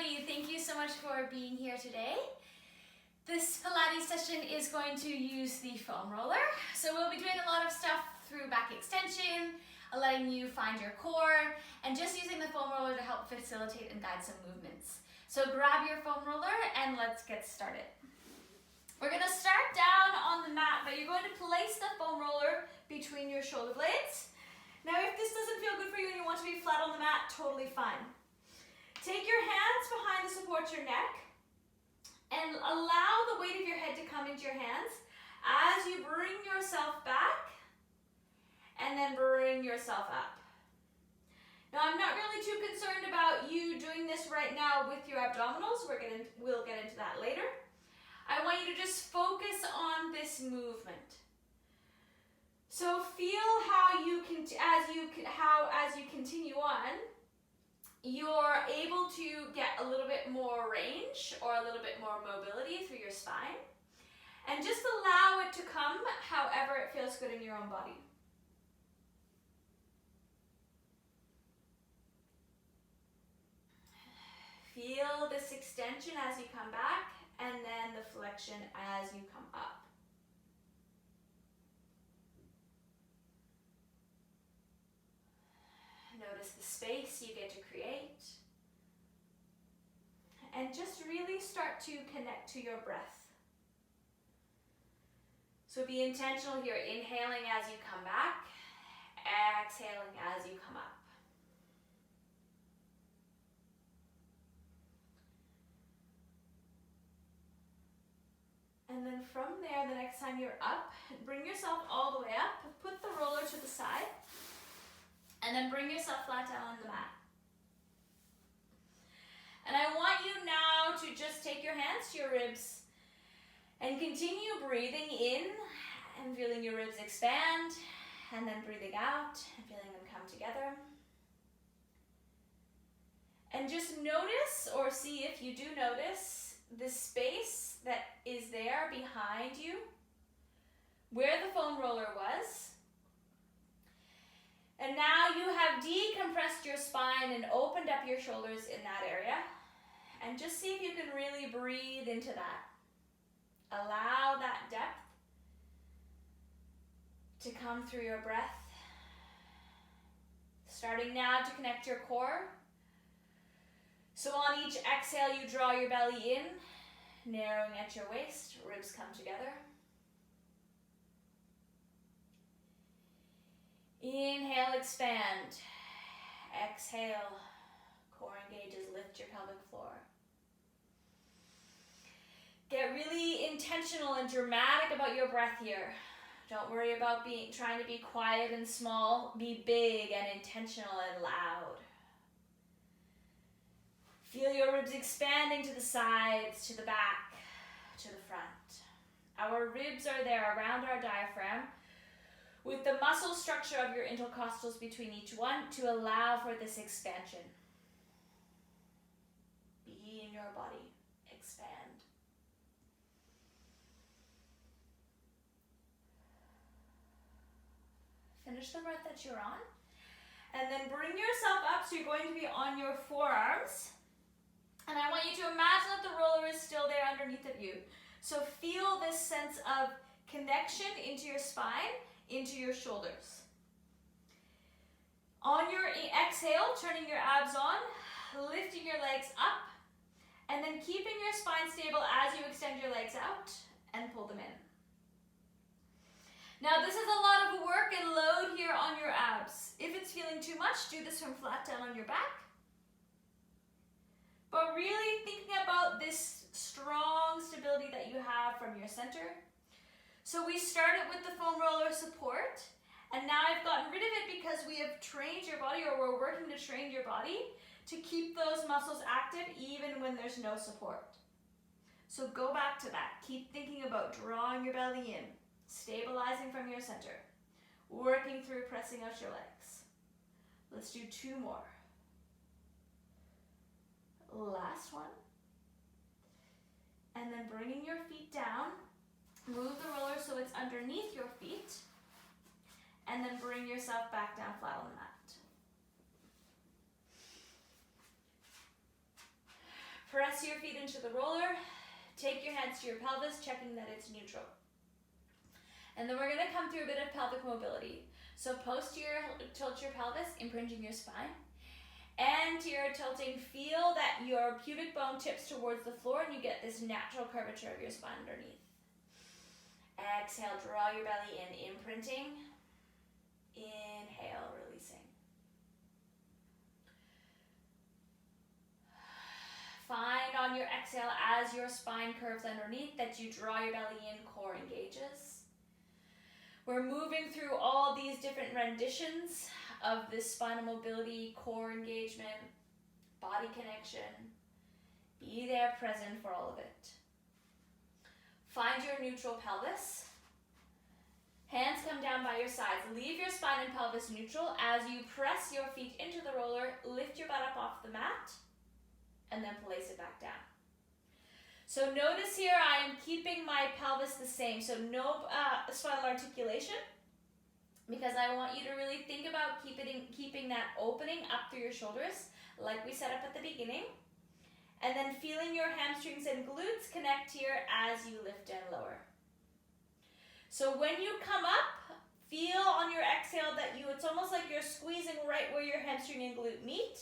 everybody. Thank you so much for being here today. This Pilates session is going to use the foam roller. So we'll be doing a lot of stuff through back extension, letting you find your core, and just using the foam roller to help facilitate and guide some movements. So grab your foam roller and let's get started. We're going to start down on the mat, but you're going to place the foam roller between your shoulder blades. Now if this doesn't feel good for you and you want to be flat on the mat, totally fine. Take your hands behind to support your neck and allow the weight of your head to come into your hands as you bring yourself back and then bring yourself up. Now I'm not really too concerned about you doing this right now with your abdominals. We'll get into that later. I want you to just focus on this movement. So feel how as you continue on, you're able to get a little bit more range or a little bit more mobility through your spine. And just allow it to come however it feels good in your own body. Feel this extension as you come back and then the flexion as you come up. Notice the space you get to create. And just really start to connect to your breath. So be intentional here, inhaling as you come back, exhaling as you come up. And then from there, the next time you're up, bring yourself all the way up, put the roller to the side, and then bring yourself flat down on the mat. And I want you now to just take your hands to your ribs and continue breathing in and feeling your ribs expand, and then breathing out and feeling them come together. And just notice, or see if you do notice, the space that is there behind you, where the foam roller was. And now you have decompressed your spine and opened up your shoulders in that area. And just see if you can really breathe into that. Allow that depth to come through your breath. Starting now to connect your core. So on each exhale, you draw your belly in, narrowing at your waist, ribs come together. Inhale, expand. Exhale, core engages, lift your pelvic floor. Get really intentional and dramatic about your breath here. Don't worry about trying to be quiet and small. Be big and intentional and loud. Feel your ribs expanding to the sides, to the back, to the front. Our ribs are there around our diaphragm, with the muscle structure of your intercostals between each one to allow for this expansion. Be in your body. Expand. Finish the breath that you're on. And then bring yourself up, so you're going to be on your forearms. And I want you to imagine that the roller is still there underneath of you. So feel this sense of connection into your spine, into your shoulders. On your exhale, turning your abs on, lifting your legs up, and then keeping your spine stable as you extend your legs out and pull them in. Now this is a lot of work and load here on your abs. If it's feeling too much, do this from flat down on your back. But really thinking about this strong stability that you have from your center. So we started with the foam roller support, and now I've gotten rid of it because we have trained your body, or we're working to train your body to keep those muscles active even when there's no support. So go back to that. Keep thinking about drawing your belly in, stabilizing from your center, working through pressing out your legs. Let's do 2 more. Last one. And then bringing your feet down, move the roller so it's underneath your feet, and then bring yourself back down flat on the mat. Press your feet into the roller. Take your hands to your pelvis, checking that it's neutral. And then we're gonna come through a bit of pelvic mobility. So posterior, tilt your pelvis, impinging your spine. Anterior tilting, feel that your pubic bone tips towards the floor and you get this natural curvature of your spine underneath. Exhale, draw your belly in, imprinting. Inhale, releasing. Find on your exhale as your spine curves underneath that you draw your belly in, core engages. We're moving through all these different renditions of this spinal mobility, core engagement, body connection. Be there, present for all of it. Find your neutral pelvis. Hands come down by your sides. Leave your spine and pelvis neutral as you press your feet into the roller, lift your butt up off the mat, and then place it back down. So notice here I am keeping my pelvis the same, so no spinal articulation, because I want you to really think about keeping that opening up through your shoulders, like we set up at the beginning, and then feeling your hamstrings and glutes connect here as you lift and lower. So when you come up, feel on your exhale that it's almost like you're squeezing right where your hamstring and glute meet.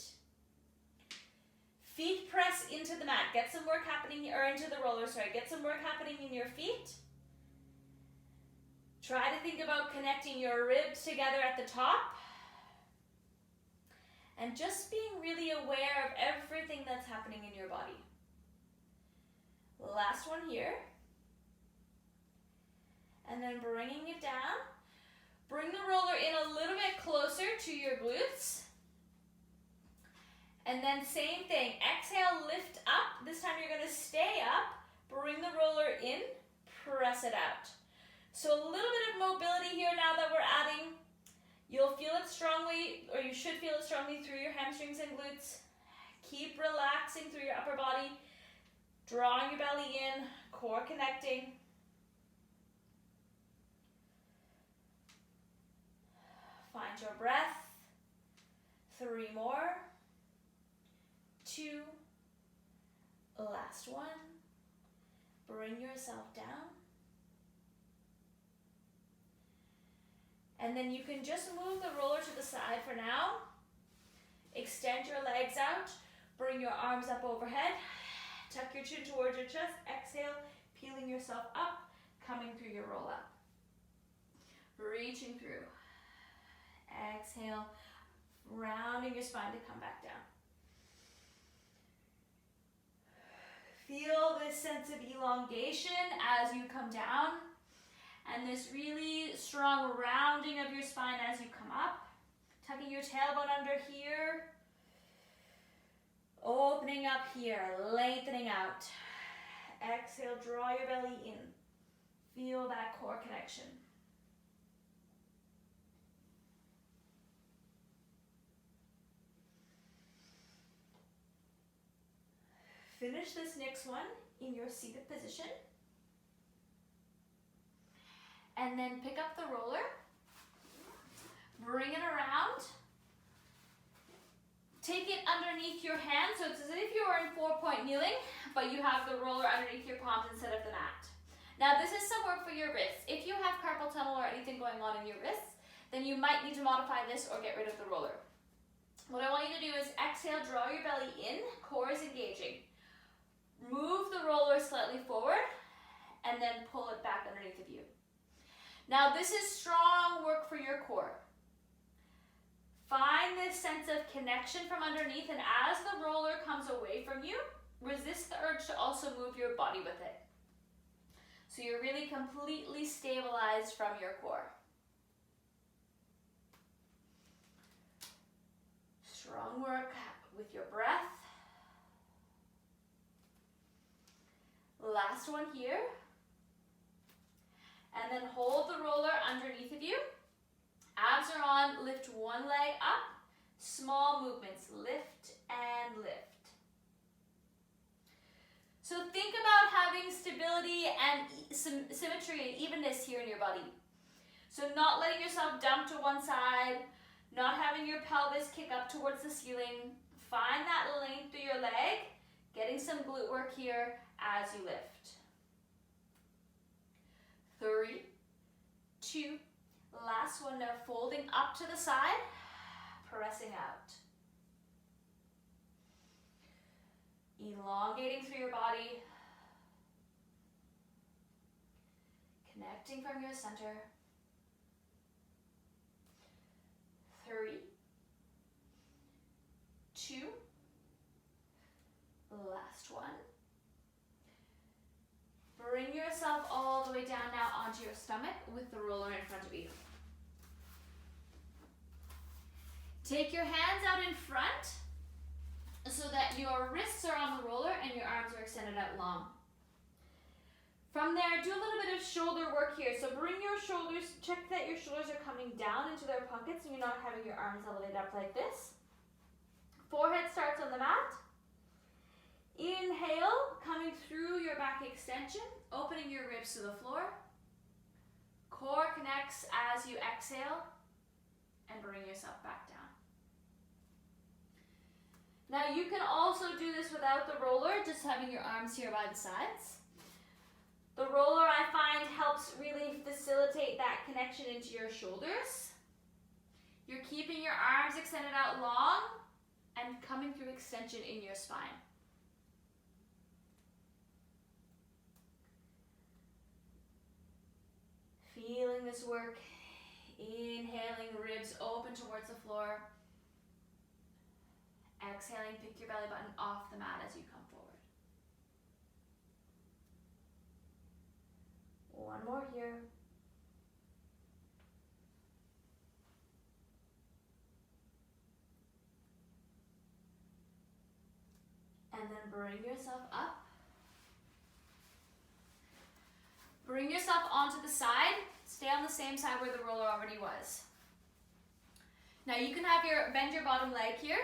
Feet press into the mat. Get some work happening, or into the roller, sorry. Get some work happening in your feet. Try to think about connecting your ribs together at the top. And just being really aware of everything that's happening in your body. Last one here. And then bringing it down. Bring the roller in a little bit closer to your glutes. And then same thing, exhale, lift up. This time you're gonna stay up, bring the roller in, press it out. So a little bit of mobility here now that we're adding. You'll feel it strongly, or you should feel it strongly through your hamstrings and glutes. Keep relaxing through your upper body, drawing your belly in, core connecting. Find your breath. 3 more. 2, last one. Bring yourself down. And then you can just move the roller to the side for now. Extend your legs out. Bring your arms up overhead. Tuck your chin towards your chest. Exhale, peeling yourself up, coming through your roll up. Reaching through. Exhale, rounding your spine to come back down. Feel this sense of elongation as you come down, and this really strong rounding of your spine as you come up. Tucking your tailbone under here, opening up here, lengthening out. Exhale, draw your belly in. Feel that core connection. Finish this next one in your seated position. And then pick up the roller. Bring it around. Take it underneath your hands. So it's as if you were in 4-point kneeling, but you have the roller underneath your palms instead of the mat. Now this is some work for your wrists. If you have carpal tunnel or anything going on in your wrists, then you might need to modify this or get rid of the roller. What I want you to do is exhale, draw your belly in, core is engaging. Move the roller slightly forward and then pull it back underneath of you. Now this is strong work for your core. Find this sense of connection from underneath, and as the roller comes away from you, resist the urge to also move your body with it. So you're really completely stabilized from your core. Strong work with your breath. Last one here. And then hold the roller underneath of you. Abs are on, lift one leg up. Small movements, lift and lift. So think about having stability and symmetry and evenness here in your body. So not letting yourself dump to one side, not having your pelvis kick up towards the ceiling. Find that length through your leg. Getting some glute work here as you lift. 3, 2, last one now, folding up to the side, pressing out. Elongating through your body. Connecting from your center. 3, 2, last one. Bring yourself all the way down now onto your stomach with the roller in front of you. Take your hands out in front so that your wrists are on the roller and your arms are extended out long. From there, do a little bit of shoulder work here. So bring your shoulders, check that your shoulders are coming down into their pockets and you're not having your arms elevated up like this. Forehead starts on the mat. Inhale, coming through your back extension, opening your ribs to the floor. Core connects as you exhale and bring yourself back down. Now you can also do this without the roller, just having your arms here by the sides. The roller, I find, helps really facilitate that connection into your shoulders. You're keeping your arms extended out long and coming through extension in your spine. Feeling this work, inhaling, ribs open towards the floor. Exhaling, pick your belly button off the mat as you come forward. One more here. And then bring yourself up. Bring yourself onto the side. Stay on the same side where the roller already was. Now you can have bend your bottom leg here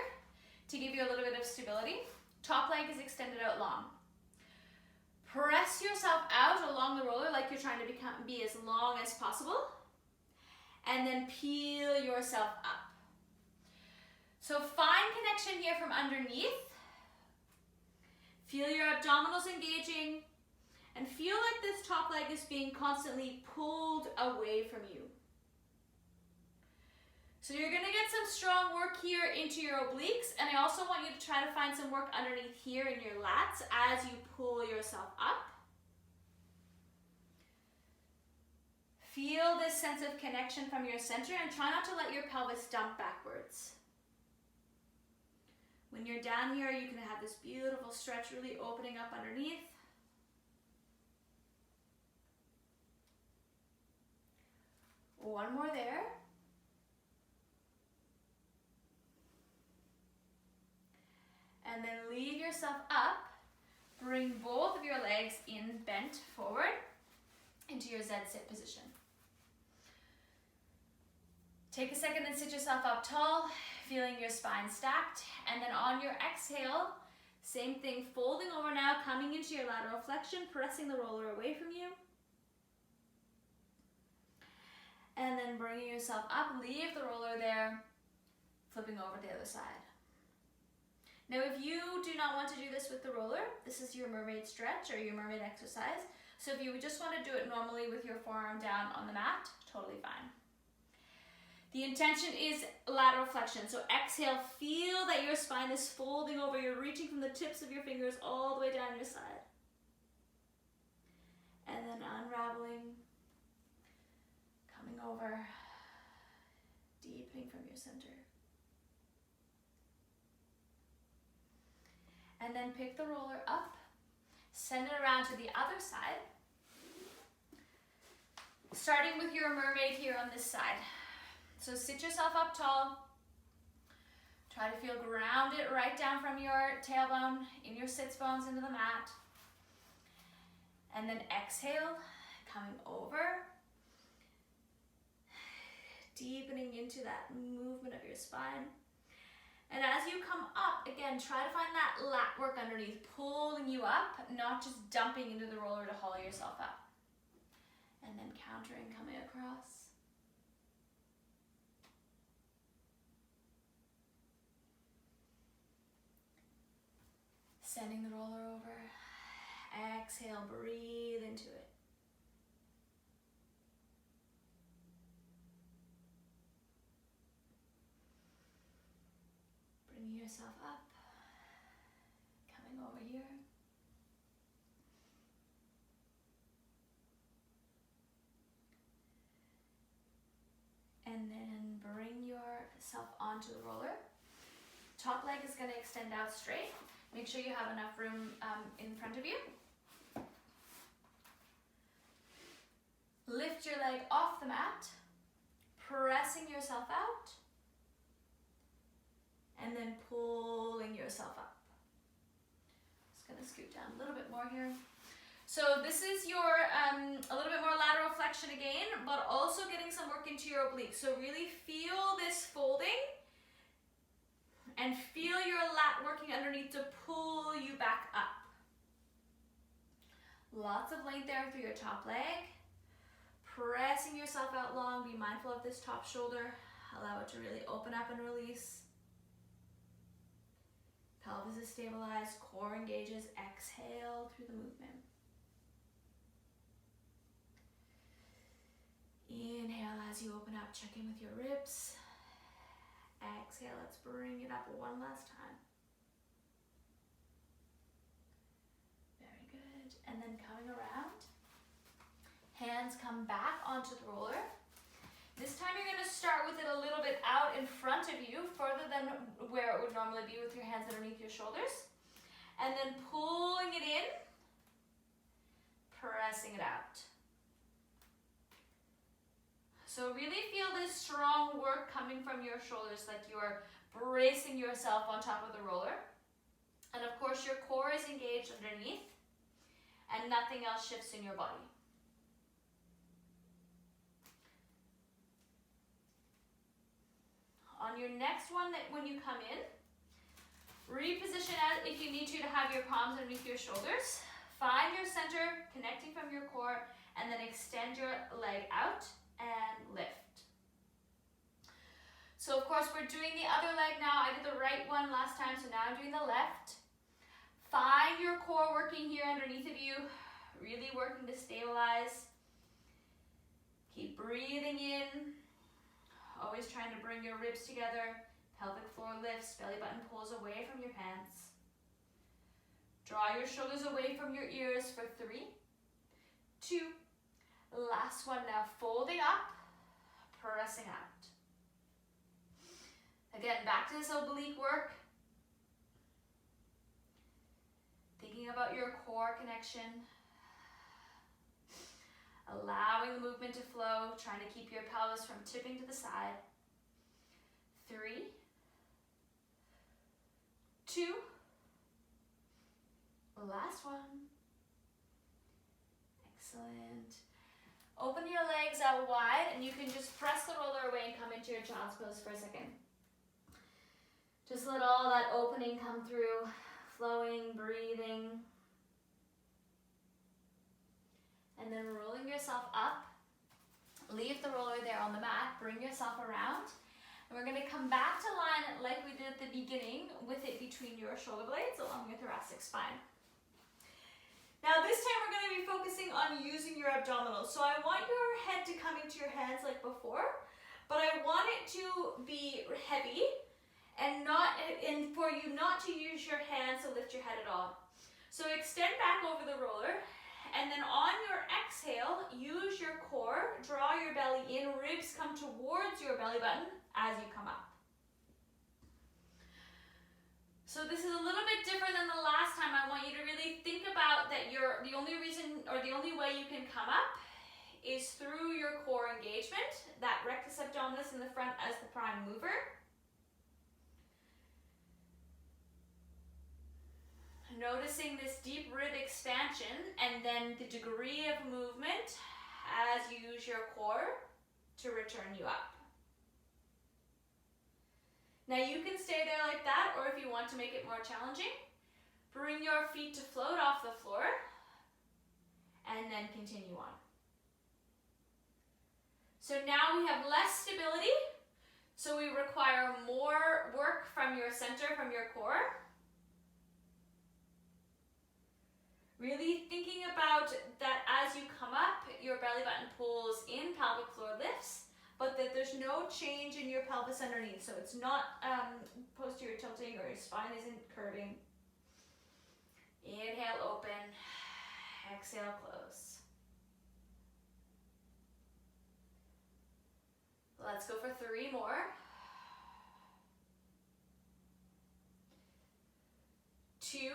to give you a little bit of stability. Top leg is extended out long. Press yourself out along the roller like you're trying to be as long as possible. And then peel yourself up. So find connection here from underneath. Feel your abdominals engaging. And feel like this top leg is being constantly pulled away from you. So you're going to get some strong work here into your obliques, and I also want you to try to find some work underneath here in your lats as you pull yourself up. Feel this sense of connection from your center and try not to let your pelvis dump backwards. When you're down here, you can have this beautiful stretch really opening up underneath. One more there. And then leave yourself up. Bring both of your legs in bent forward into your Z-sit position. Take a second and sit yourself up tall, feeling your spine stacked. And then on your exhale, same thing, folding over now, coming into your lateral flexion, pressing the roller away from you. And then bringing yourself up, leave the roller there, flipping over to the other side. Now if you do not want to do this with the roller, this is your mermaid stretch or your mermaid exercise. So if you just want to do it normally with your forearm down on the mat, totally fine. The intention is lateral flexion. So exhale, feel that your spine is folding over. You're reaching from the tips of your fingers all the way down your side. And then unraveling, coming over, deepening from your center. And then pick the roller up, send it around to the other side. Starting with your mermaid here on this side. So sit yourself up tall. Try to feel grounded right down from your tailbone, in your sits bones into the mat. And then exhale, coming over. Deepening into that movement of your spine. And as you come up, again, try to find that lat work underneath, pulling you up, not just dumping into the roller to haul yourself up. And then countering, coming across. Sending the roller over. Exhale, breathe into it. Bringing yourself up. Coming over here. And then bring yourself onto the roller. Top leg is going to extend out straight. Make sure you have enough room in front of you. Lift your leg off the mat, pressing yourself out, and then pulling yourself up. Just going to scoot down a little bit more here. So this is your a little bit more lateral flexion again, but also getting some work into your obliques. So really feel this folding and feel your lat working underneath to pull you back up. Lots of length there through your top leg. Pressing yourself out long. Be mindful of this top shoulder. Allow it to really open up and release. Pelvis is stabilized, core engages. Exhale through the movement. Inhale as you open up, check in with your ribs. Exhale, let's bring it up one last time. Very good. And then coming around. Hands come back onto the roller. This time you're going to start with it a little bit out in front of you, further than where it would normally be with your hands underneath your shoulders. And then pulling it in, pressing it out. So really feel this strong work coming from your shoulders, like you're bracing yourself on top of the roller. And of course your core is engaged underneath and nothing else shifts in your body. On your next one, that when you come in, reposition as if you need to have your palms underneath your shoulders. Find your center, connecting from your core, and then extend your leg out and lift. So of course we're doing the other leg now. I did the right one last time, so now I'm doing the left. Find your core working here underneath of you, really working to stabilize. Keep breathing in, always trying to bring your ribs together. Pelvic floor lifts, belly button pulls away from your hands. Draw your shoulders away from your ears for 3, 2, last one now, folding up, pressing out. Again, back to this oblique work. Thinking about your core connection. Allowing the movement to flow, trying to keep your pelvis from tipping to the side. 3, 2, last one. Excellent. Open your legs out wide and you can just press the roller away and come into your child's pose for a second. Just let all that opening come through, flowing, breathing. And then rolling yourself up. Leave the roller there on the mat, bring yourself around. And we're gonna come back to line like we did at the beginning with it between your shoulder blades along your thoracic spine. Now this time we're gonna be focusing on using your abdominals. So I want your head to come into your hands like before, but I want it to be heavy and for you not to use your hands to lift your head at all. So extend back over the roller, and then on your exhale, use your core, draw your belly in, ribs come towards your belly button as you come up. So this is a little bit different than the last time. I want you to really think about that the only reason or the only way you can come up is through your core engagement, that rectus abdominis in the front as the prime mover. Noticing this deep rib expansion and then the degree of movement as you use your core to return you up. Now you can stay there like that, or if you want to make it more challenging, bring your feet to float off the floor and then continue on. So now we have less stability, so we require more work from your center, from your core. Really thinking about that as you come up, your belly button pulls in, pelvic floor lifts, but that there's no change in your pelvis underneath. So it's not posterior tilting or your spine isn't curving. Inhale, open. Exhale, close. Let's go for 3 more. 2.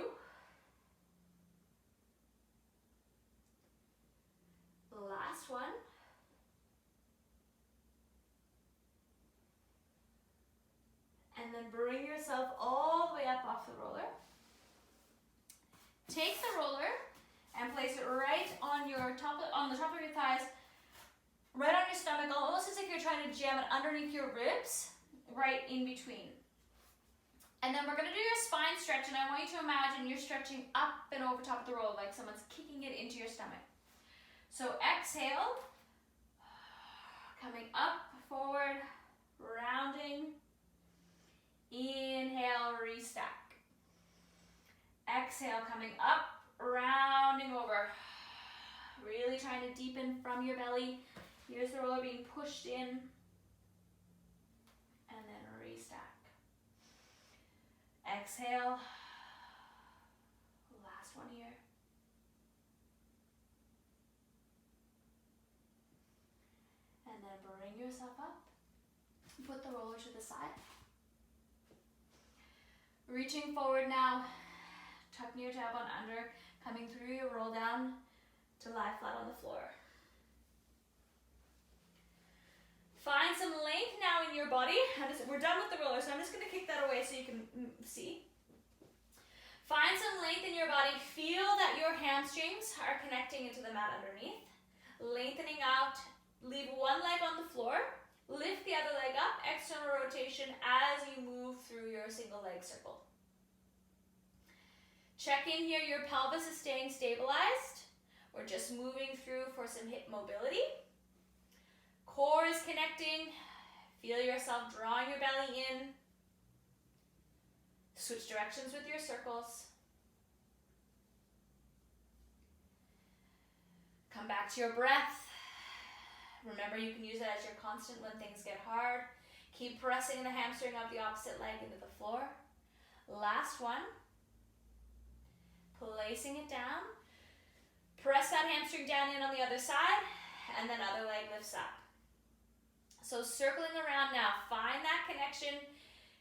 Last one. And then bring yourself all the way up off the roller. Take the roller and place it right on your on the top of your thighs, right on your stomach, almost as if you're trying to jam it underneath your ribs, right in between. And then we're gonna do your spine stretch, and I want you to imagine you're stretching up and over top of the roller, like someone's kicking it into your stomach. So exhale, coming up, forward, rounding. Inhale, restack. Exhale, coming up, rounding over. Really trying to deepen from your belly. Here's the roller being pushed in. And then restack. Exhale. Last one here. And then bring yourself up. Put the roller to the side. Reaching forward now, tucking your tailbone under, coming through your roll down to lie flat on the floor. Find some length now in your body. We're done with the roller, so I'm just going to kick that away so you can see. Find some length in your body. Feel that your hamstrings are connecting into the mat underneath. Lengthening out. Leave one leg on the floor. Lift the other leg up, external rotation as you move through your single leg circle. Check in here, your pelvis is staying stabilized. We're just moving through for some hip mobility. Core is connecting. Feel yourself drawing your belly in. Switch directions with your circles. Come back to your breath. Remember, you can use it as your constant when things get hard. Keep pressing the hamstring of the opposite leg into the floor. Last one. Placing it down. Press that hamstring down in on the other side, and then other leg lifts up. So circling around now. Find that connection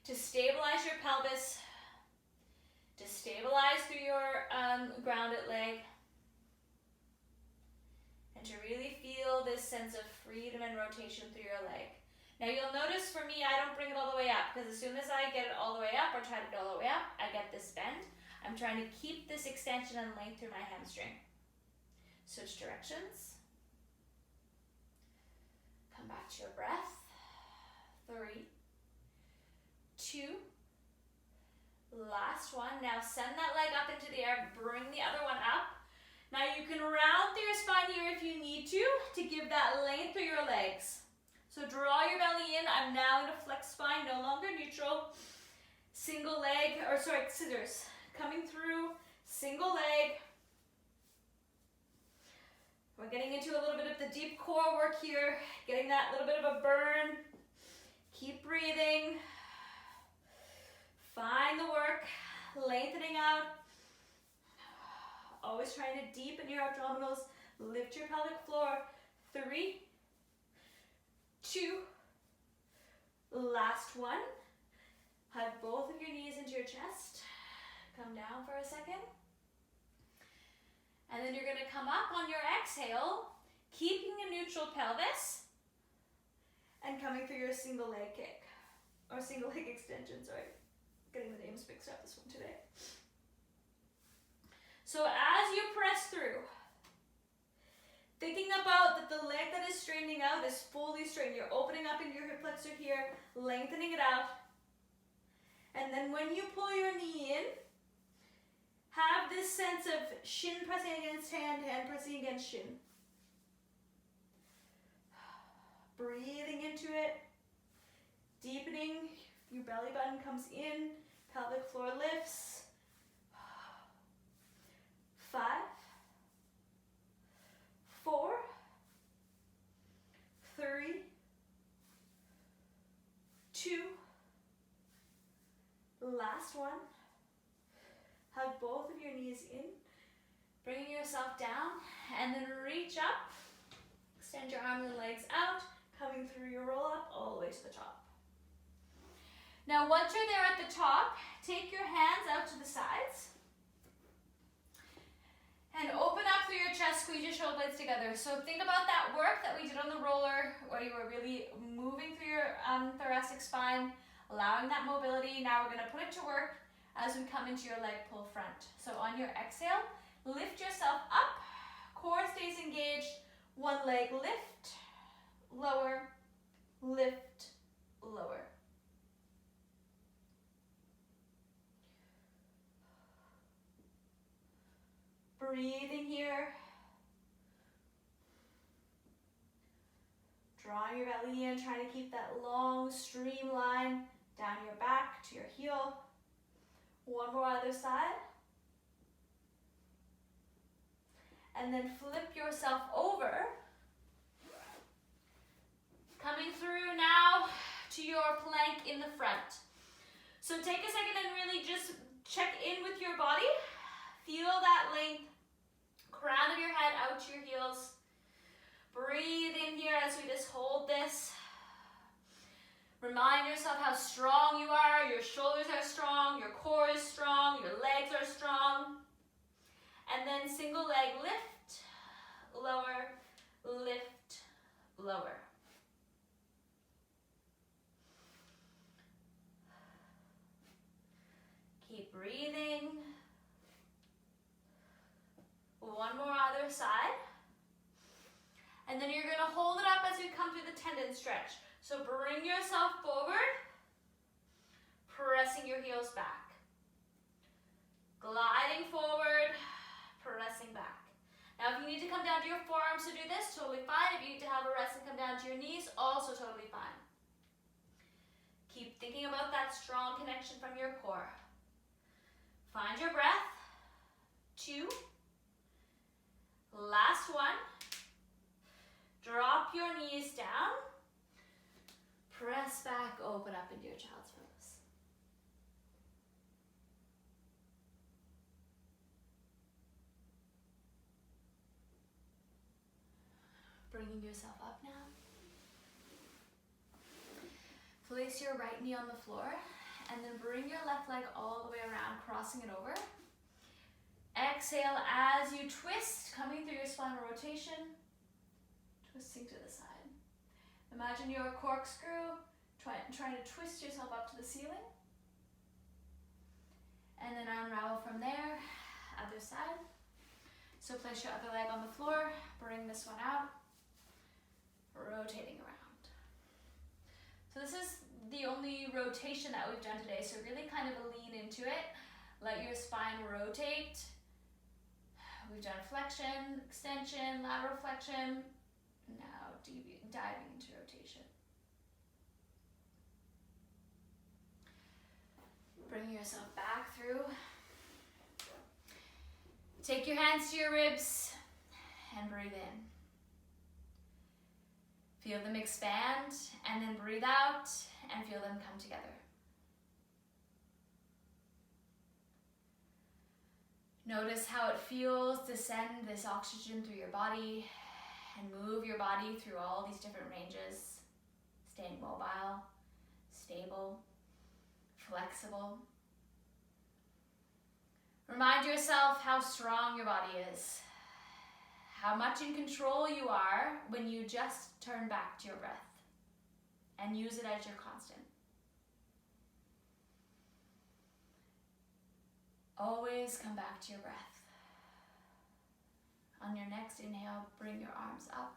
to stabilize your pelvis, to stabilize through your grounded leg, and to really feel this sense of freedom and rotation through your leg. Now you'll notice for me, I don't bring it all the way up, because as soon as I get it all the way up, or try to get all the way up, I get this bend. I'm trying to keep this extension and length through my hamstring. Switch directions. Come back to your breath. 3, 2, last one. Now send that leg up into the air, bring the other one up. Now you can round through your spine here if you need to give that length through your legs. So draw your belly in. I'm now in a flexed spine, no longer neutral. Single leg, or sorry, scissors. Coming through, single leg. We're getting into a little bit of the deep core work here, getting that little bit of a burn. Keep breathing. Find the work, lengthening out. Always trying to deepen your abdominals, lift your pelvic floor. 3, 2, last one. Hug both of your knees into your chest. Come down for a second. And then you're going to come up on your exhale, keeping a neutral pelvis, and coming through your single leg kick, or single leg extension, sorry. Getting the names mixed up this one today. So as you press through, thinking about that the leg that is straightening out is fully straightened. You're opening up into your hip flexor here, lengthening it out. And then when you pull your knee in, have this sense of shin pressing against hand, hand pressing against shin. Breathing into it, deepening, your belly button comes in, pelvic floor lifts. 5, Last one. Hug both of your knees in, bringing yourself down, and then reach up. Extend your arms and legs out, coming through your roll up all the way to the top. Now once you're there at the top, take your hands out to the sides and open up through your chest, squeeze your shoulder blades together. So think about that work that we did on the roller where you were really moving through your thoracic spine, allowing that mobility. Now we're gonna put it to work as we come into your leg pull front. So on your exhale, lift yourself up, core stays engaged, one leg lift, lower, lift, lower. Breathing here. Drawing your belly in, trying to keep that long streamline down your back to your heel. One more other side. And then flip yourself over. Coming through now to your plank in the front. So take a second and really just check in with your body. Feel that length. Crown of your head out to your heels. Breathe in here as we just hold this. Remind yourself how strong you are. Your shoulders are strong, your core is strong, your legs are strong. And then single leg lift, lower, lift, lower. Keep breathing. One more other side. And then you're going to hold it up as we come through the tendon stretch. So bring yourself forward, pressing your heels back. Gliding forward, pressing back. Now if you need to come down to your forearms to do this, totally fine. If you need to have a rest and come down to your knees, also totally fine. Keep thinking about that strong connection from your core. Find your breath. 2. Last one. Drop your knees down. Press back, open up into your child's pose. Bringing yourself up now. Place your right knee on the floor and then bring your left leg all the way around, crossing it over. Exhale as you twist, coming through your spinal rotation, twisting to the side. Imagine you're a corkscrew, trying to twist yourself up to the ceiling. And then unravel from there, other side. So place your other leg on the floor, bring this one out, rotating around. So this is the only rotation that we've done today, so really kind of lean into it. Let your spine rotate. We've done flexion, extension, lateral flexion. Now diving into rotation. Bring yourself back through. Take your hands to your ribs and breathe in. Feel them expand and then breathe out and feel them come together. Notice how it feels to send this oxygen through your body and move your body through all these different ranges. Staying mobile, stable, flexible. Remind yourself how strong your body is, how much in control you are when you just turn back to your breath and use it as your constant. Always come back to your breath. On your next inhale, bring your arms up,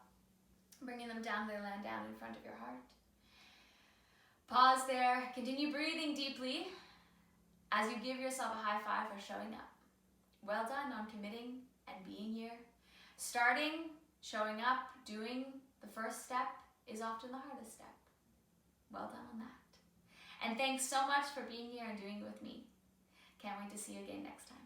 bringing them down, they land down in front of your heart. Pause there, continue breathing deeply as you give yourself a high five for showing up. Well done on committing and being here. Starting, showing up, doing the first step is often the hardest step. Well done on that. And thanks so much for being here and doing it with me. Can't wait to see you again next time.